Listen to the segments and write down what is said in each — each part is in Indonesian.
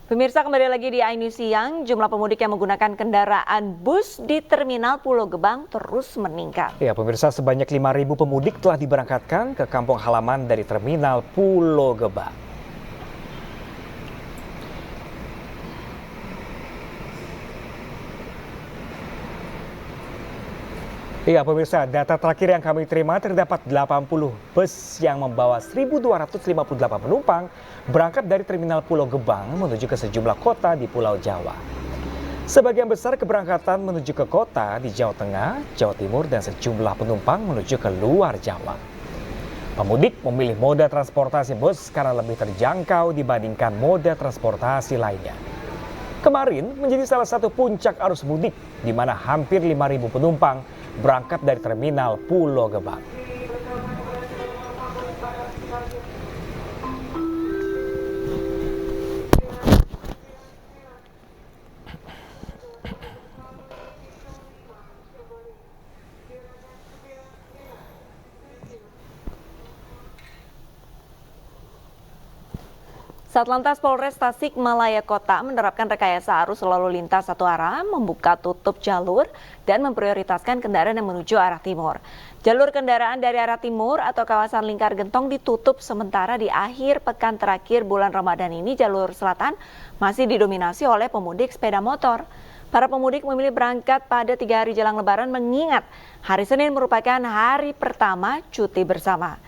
Pemirsa, kembali lagi di iNews Siang, jumlah pemudik yang menggunakan kendaraan bus di Terminal Pulau Gebang terus meningkat. Ya, pemirsa, sebanyak 5.000 pemudik telah diberangkatkan ke kampung halaman dari Terminal Pulau Gebang. Iya, pemirsa, data terakhir yang kami terima terdapat 80 bus yang membawa 1.258 penumpang berangkat dari Terminal Pulau Gebang menuju ke sejumlah kota di Pulau Jawa. Sebagian besar keberangkatan menuju ke kota di Jawa Tengah, Jawa Timur, dan sejumlah penumpang menuju ke luar Jawa. Pemudik memilih moda transportasi bus karena lebih terjangkau dibandingkan moda transportasi lainnya. Kemarin menjadi salah satu puncak arus mudik, di mana hampir 5.000 penumpang berangkat dari Terminal Pulau Gebang. Satlantas Polres Tasikmalaya Kota menerapkan rekayasa arus lalu lintas satu arah, membuka tutup jalur, dan memprioritaskan kendaraan yang menuju arah timur. Jalur kendaraan dari arah timur atau kawasan Lingkar Gentong ditutup sementara di akhir pekan terakhir bulan Ramadan ini jalur selatan masih didominasi oleh pemudik sepeda motor. Para pemudik memilih berangkat pada 3 hari jelang Lebaran mengingat hari Senin merupakan hari pertama cuti bersama.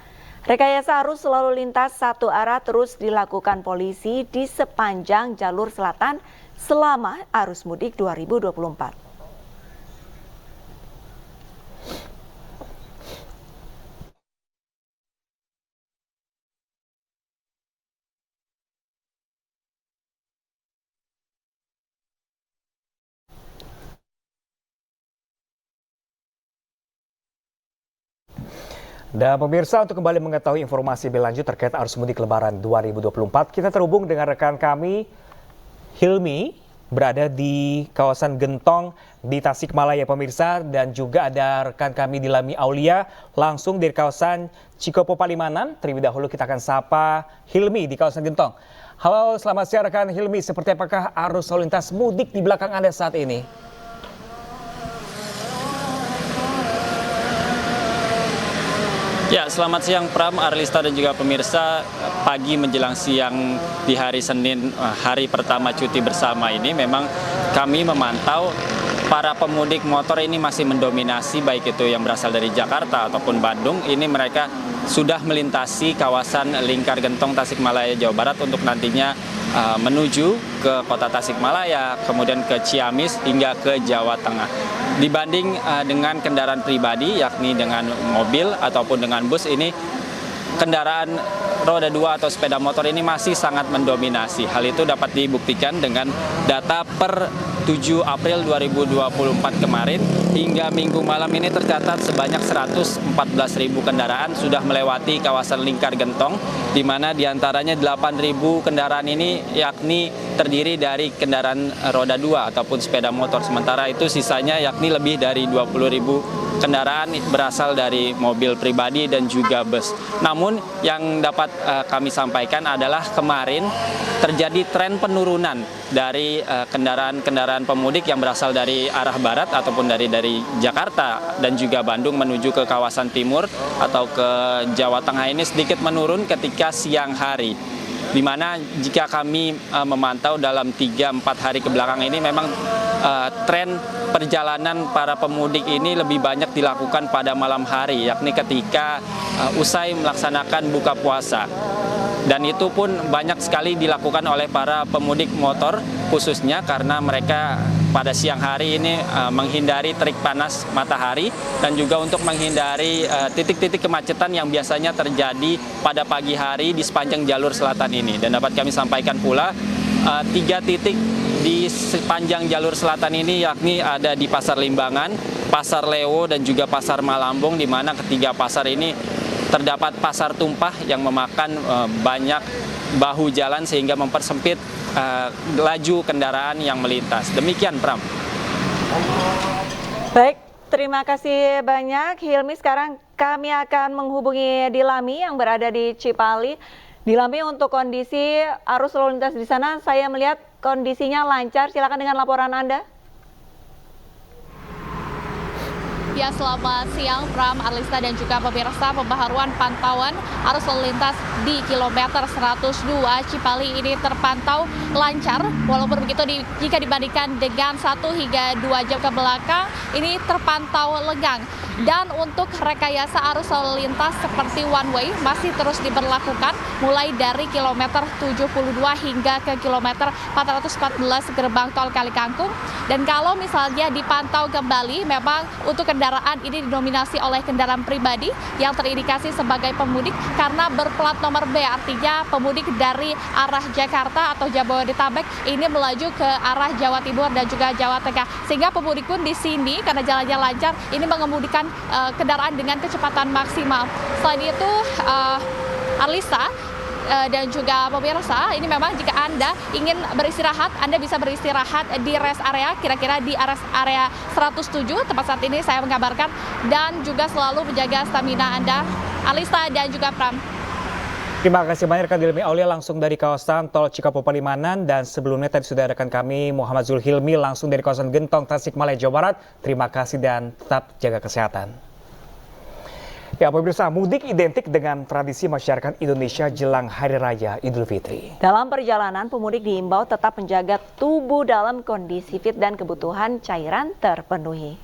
Rekayasa arus lalu lintas satu arah terus dilakukan polisi di sepanjang jalur selatan selama arus mudik 2024. Dan pemirsa, untuk kembali mengetahui informasi lebih lanjut terkait arus mudik Lebaran 2024, kita terhubung dengan rekan kami Hilmi, berada di kawasan Gentong di Tasikmalaya, pemirsa, dan juga ada rekan kami Dilami Aulia langsung dari kawasan Cikopo Palimanan. Terlebih dahulu kita akan sapa Hilmi di kawasan Gentong. Halo, selamat siang rekan Hilmi. Seperti apakah arus lalu lintas mudik di belakang Anda saat ini? Ya, selamat siang Pram, Arlista dan juga pemirsa. Pagi menjelang siang di hari Senin, hari pertama cuti bersama ini, memang kami memantau para pemudik motor ini masih mendominasi, baik itu yang berasal dari Jakarta ataupun Bandung. Ini mereka sudah melintasi kawasan Lingkar Gentong Tasikmalaya, Jawa Barat untuk nantinya menuju ke kota Tasikmalaya, kemudian ke Ciamis hingga ke Jawa Tengah. Dibanding dengan kendaraan pribadi, yakni dengan mobil ataupun dengan bus, ini kendaraan roda 2 atau sepeda motor ini masih sangat mendominasi. Hal itu dapat dibuktikan dengan data per 7 April 2024 kemarin hingga minggu malam ini tercatat sebanyak 114.000 kendaraan sudah melewati kawasan Lingkar Gentong, di mana diantaranya 8.000 kendaraan ini yakni terdiri dari kendaraan roda 2 ataupun sepeda motor, sementara itu sisanya yakni lebih dari 20.000 kendaraan berasal dari mobil pribadi dan juga bus. Namun yang dapat kami sampaikan adalah kemarin terjadi tren penurunan dari kendaraan-kendaraan pemudik yang berasal dari arah barat ataupun dari Jakarta dan juga Bandung menuju ke kawasan timur atau ke Jawa Tengah ini sedikit menurun ketika siang hari. Di mana jika kami memantau dalam 3-4 hari kebelakang ini memang tren perjalanan para pemudik ini lebih banyak dilakukan pada malam hari, yakni ketika usai melaksanakan buka puasa. Dan itu pun banyak sekali dilakukan oleh para pemudik motor khususnya karena mereka pada siang hari ini menghindari terik panas matahari dan juga untuk menghindari titik-titik kemacetan yang biasanya terjadi pada pagi hari di sepanjang jalur selatan ini. Dan dapat kami sampaikan pula 3 titik di sepanjang jalur selatan ini, yakni ada di Pasar Limbangan, Pasar Lewo, dan juga Pasar Malambung, di mana ketiga pasar ini terdapat pasar tumpah yang memakan banyak bahu jalan sehingga mempersempit laju kendaraan yang melintas. Demikian, Pram. Baik, terima kasih banyak Hilmi. Sekarang kami akan menghubungi Dilami yang berada di Cipali. Dilami untuk kondisi arus lalu lintas di sana, saya melihat kondisinya lancar. Silakan dengan laporan Anda. Ya, selamat siang Pram, Arlista dan juga pemirsa. Pembaharuan pantauan arus lalu lintas di kilometer 102 Cipali ini terpantau lancar. Walaupun begitu jika dibandingkan dengan 1 hingga 2 jam ke belakang ini terpantau lengang. Dan untuk rekayasa arus lalu lintas seperti one way masih terus diberlakukan mulai dari kilometer 72 hingga ke kilometer 414 gerbang tol Kalikangkung. Dan kalau misalnya dipantau kembali, memang untuk kendaraan ini didominasi oleh kendaraan pribadi yang terindikasi sebagai pemudik karena berplat nomor B, artinya pemudik dari arah Jakarta atau Jabodetabek ini melaju ke arah Jawa Timur dan juga Jawa Tengah. Sehingga pemudik pun di sini karena jalannya lancar ini mengemudikan kendaraan dengan kecepatan maksimal. Selain itu, Arlista dan juga pemirsa, ini memang jika Anda ingin beristirahat, Anda bisa beristirahat di rest area, kira-kira di rest area 107, tempat saat ini saya mengabarkan, dan juga selalu menjaga stamina Anda, Arlista dan juga Pram. Terima kasih banyak rekan Hilmi Aulia langsung dari kawasan Tol Cikapo Palimanan, dan sebelumnya tadi sudah rekan kami Muhammad Zulhilmi langsung dari kawasan Gentong, Tasikmalaya, Jawa Barat. Terima kasih dan tetap jaga kesehatan. Ya pemirsa, mudik identik dengan tradisi masyarakat Indonesia jelang Hari Raya Idul Fitri. Dalam perjalanan, pemudik diimbau tetap menjaga tubuh dalam kondisi fit dan kebutuhan cairan terpenuhi.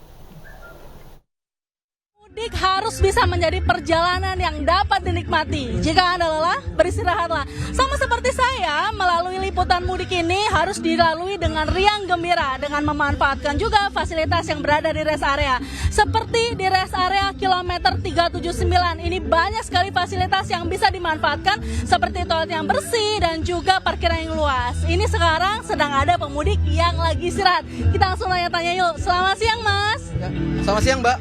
Mudik harus bisa menjadi perjalanan yang dapat dinikmati. Jika Anda lelah, beristirahatlah. Sama seperti saya, melalui liputan mudik ini harus dilalui dengan riang gembira dengan memanfaatkan juga fasilitas yang berada di rest area. Seperti di rest area kilometer 379, ini banyak sekali fasilitas yang bisa dimanfaatkan seperti toilet yang bersih dan juga parkiran yang luas. Ini sekarang sedang ada pemudik yang lagi istirahat. Kita langsung tanya-tanya yuk. Selamat siang, Mas. Ya, selamat siang, Mbak.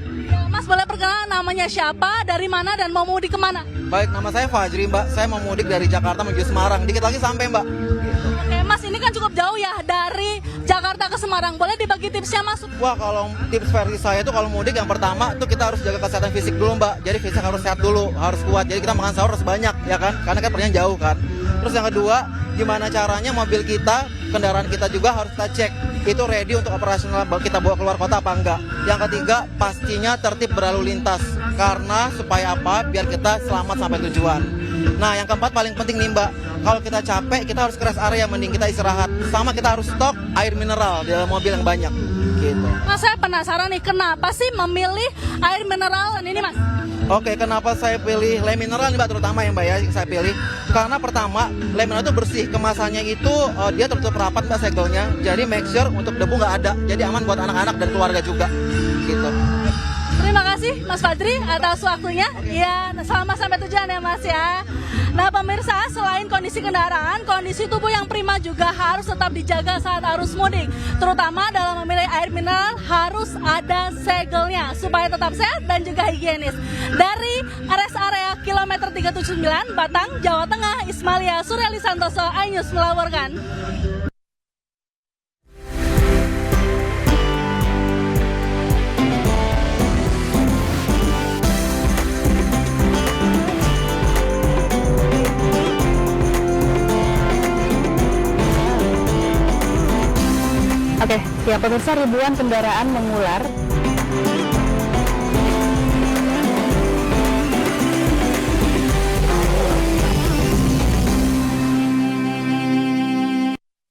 Mas, boleh perkenalan namanya siapa, dari mana, dan mau mudik kemana? Baik, nama saya Fajri, Mbak. Saya mau mudik dari Jakarta menuju Semarang. Dikit lagi sampai, Mbak. Oke, Mas, ini kan cukup jauh ya dari Jakarta ke Semarang. Boleh dibagi tipsnya, Mas? Wah, kalau tips versi saya tuh kalau mudik yang pertama tuh kita harus jaga kesehatan fisik dulu, Mbak. Jadi fisik harus sehat dulu, harus kuat. Jadi kita makan sahur harus banyak, ya kan? Karena kan perjalanan jauh kan. Terus yang kedua, gimana caranya mobil kita, kendaraan kita juga harus kita cek. Itu ready untuk operasional kita bawa keluar kota apa enggak. Yang ketiga, pastinya tertib berlalu lintas. Karena supaya apa? Biar kita selamat sampai tujuan. Nah, yang keempat paling penting nih, Mbak. Kalau kita capek, kita harus ke rest area, mending kita istirahat. Sama kita harus stok air mineral di dalam mobil yang banyak. Gitu. Mas, saya penasaran nih, kenapa sih memilih air mineral ini, Mas? Oke, kenapa saya pilih le mineral nih, Mbak, terutama yang Mbak ya, yang saya pilih. Karena pertama, le mineral itu bersih, kemasannya itu dia tertutup rapat, Mbak, segelnya. Jadi make sure untuk debu nggak ada, jadi aman buat anak-anak dan keluarga juga. Gitu. Terima kasih Mas Fadri atas waktunya. Ya, selamat sampai tujuan ya, Mas ya. Nah pemirsa, selain kondisi kendaraan, kondisi tubuh yang prima juga harus tetap dijaga saat arus mudik. Terutama dalam memilih air mineral harus ada segelnya supaya tetap sehat dan juga higienis. Dari rest area kilometer 379 Batang, Jawa Tengah, Ismalia Suryali Santoso, iNews melaporkan. Oke, ya pemirsa, ribuan kendaraan mengular